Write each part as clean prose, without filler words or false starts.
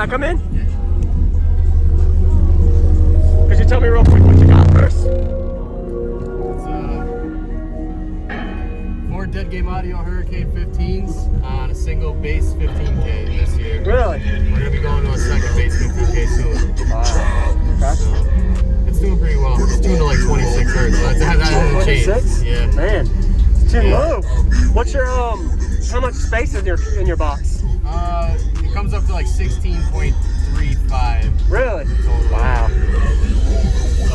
I come in? Could you tell me real quick what you got first? It's 4 dead game audio Hurricane 15s on a single bass 15K this year. Really? We're gonna be going to a second bass 15K soon. Okay. So it's doing pretty well. It's tuned to like 26 hertz. So that hasn't changed. 26? Yeah. Man, it's too low. What's your how much space is in your box? It comes up to like 16.35. Really? Total. Wow. So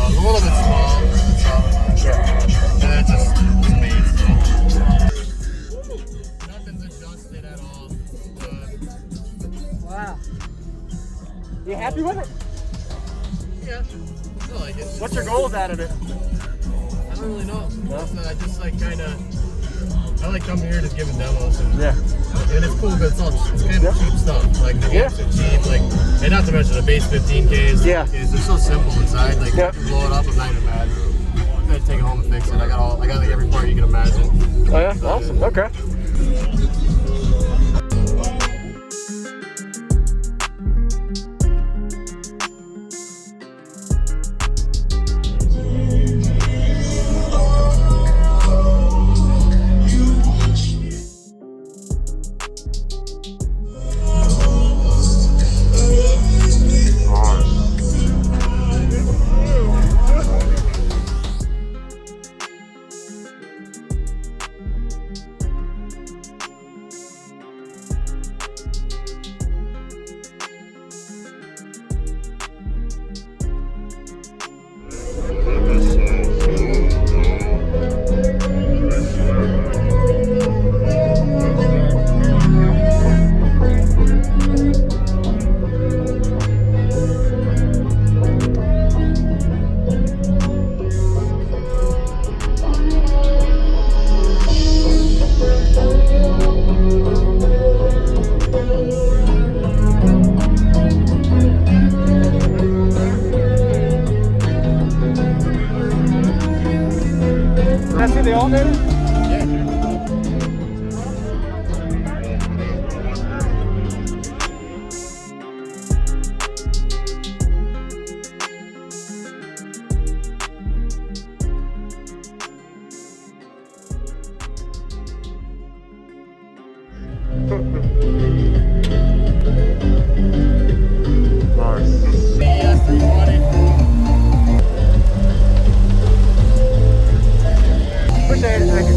it's a little bit small. And it's just bass. Nothing's adjusted at all. Wow. You happy with it? Yeah. I like it. What's your goals out of it? I don't really know. No? I just like kind of. I like coming here just giving demos and it's cool because it's kind of cheap stuff. Like the games are cheap, like, and not to mention the base 15Ks. Yeah. They're so simple inside. Like you can blow it up, I'm not even mad. I had to take it home and fix it. I got like every part you can imagine. Oh yeah, awesome. Okay. Can I see the alternator? Yeah, sure. CES 320. Appreciate it, thank you.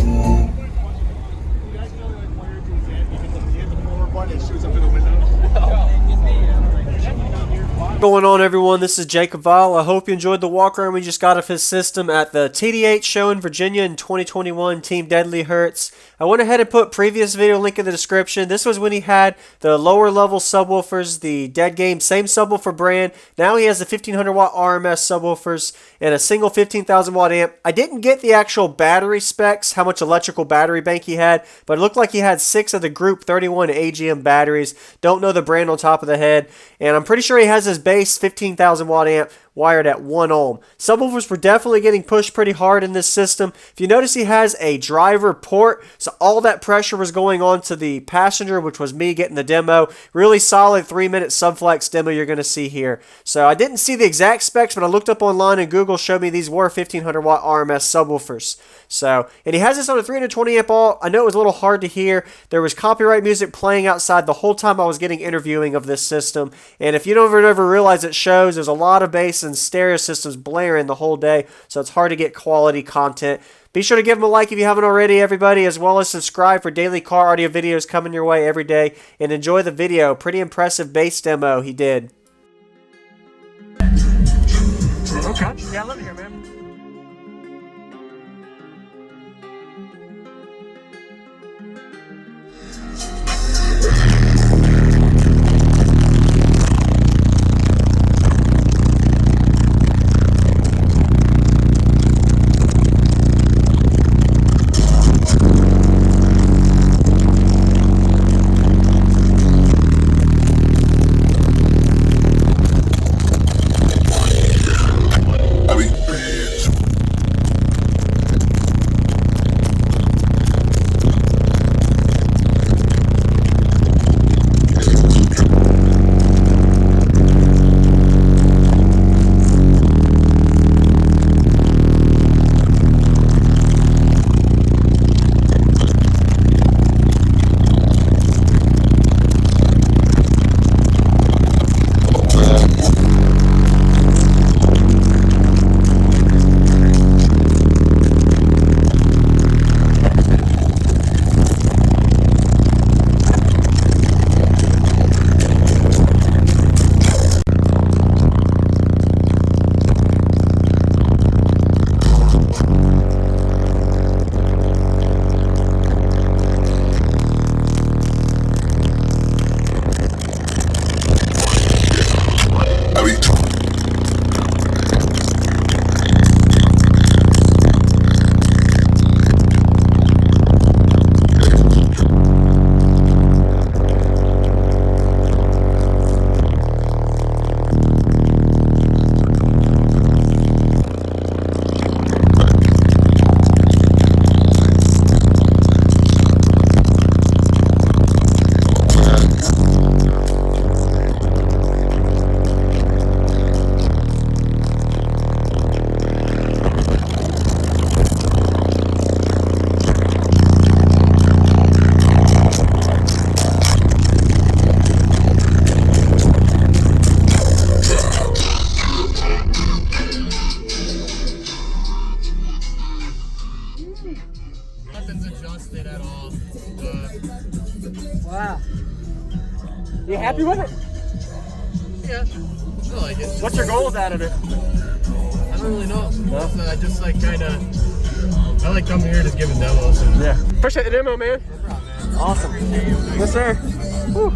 What's going on, everyone? This is JacobViral. I hope you enjoyed the walk around we just got of his system at the TD8 show in Virginia in 2021, Team Deadly Hertz. I went ahead and put previous video link in the description. This was when he had the lower level subwoofers, the Dead Game, same subwoofer brand. Now he has the 1500 watt RMS subwoofers and a single 15,000 watt amp. I didn't get the actual battery specs, how much electrical battery bank he had, but it looked like he had 6 of the Group 31 AGM batteries. Don't know the brand on top of the head. And I'm pretty sure he has his base 15,000 watt amp wired at 1 ohm. Subwoofers were definitely getting pushed pretty hard in this system. If you notice, he has a driver port, so all that pressure was going on to the passenger, which was me getting the demo. Really solid 3-minute subflex demo you're going to see here. So I didn't see the exact specs, but I looked up online and Google showed me these were 1500 watt RMS subwoofers. So, and he has this on a 320 amp alt. I know it was a little hard to hear. There was copyright music playing outside the whole time I was getting interviewing of this system. And if you don't ever realize it shows, there's a lot of bass and stereo systems blaring the whole day, so it's hard to get quality content. Be sure to give him a like if you haven't already, everybody, as well as subscribe for daily car audio videos coming your way every day, and enjoy the video. Pretty impressive bass demo he did. Okay. Yeah, let me hear, man. I mean nothing's adjusted at all. Wow. You happy with it? Yeah, I like it. What's your goals out of it? I don't really know. No? I just like kind of, I like coming here just giving demos. And yeah. Appreciate the demo, man. no problem, man. Awesome. Yes, sir. Woo.